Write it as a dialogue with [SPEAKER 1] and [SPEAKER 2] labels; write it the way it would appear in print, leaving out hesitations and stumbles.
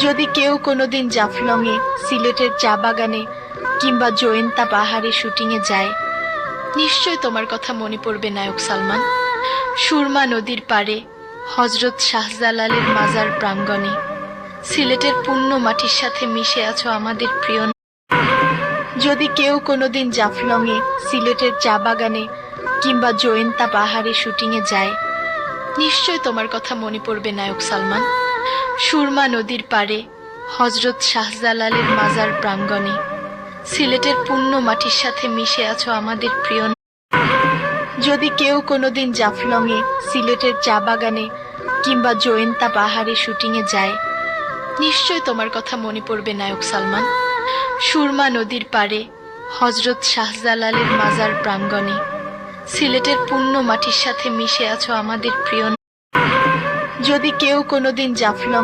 [SPEAKER 1] যদি কেউ কোনোদিন জাফলংয়ে, সিলেটের চা বাগানে কিংবা জয়ন্তা পাহাড়ে শুটিংয়ে যায়, নিশ্চয় তোমার কথা মনে পড়বে নায়ক সালমান। সুরমা নদীর পাড়ে, হযরত শাহজালালের মাজার প্রাঙ্গণে, সিলেটের পুণ্য মাটির সাথে মিশে আছো আমাদের প্রিয়। যদি কেউ কোনোদিন জাফলংয়ে, সিলেটের চা বাগানে কিংবা জয়ন্তা পাহাড়ে শুটিংয়ে যায়, নিশ্চয় তোমার কথা মনে পড়বে নায়ক সালমান। সুরমা নদীর পাড়ে, হযরত শাহজালালের মাজার প্রাঙ্গণে, সিলেটের পুণ্য মাটির সাথে মিশে আছো আমাদের প্রিয়। যদি কেউ কোনোদিন জাফলংয়ে, সিলেটের চা বাগানে কিংবা জয়ন্তা পাহাড়ে শুটিংয়ে যায়, নিশ্চয় তোমার কথা মনে পড়বে নায়ক সালমান। সুরমা নদীর পাড়ে, হযরত শাহজালালের মাজার প্রাঙ্গণে, সিলেটের পুণ্য মাটির সাথে মিশে আছো আমাদের প্রিয়। যদি কেউ কোনোদিন জাফলং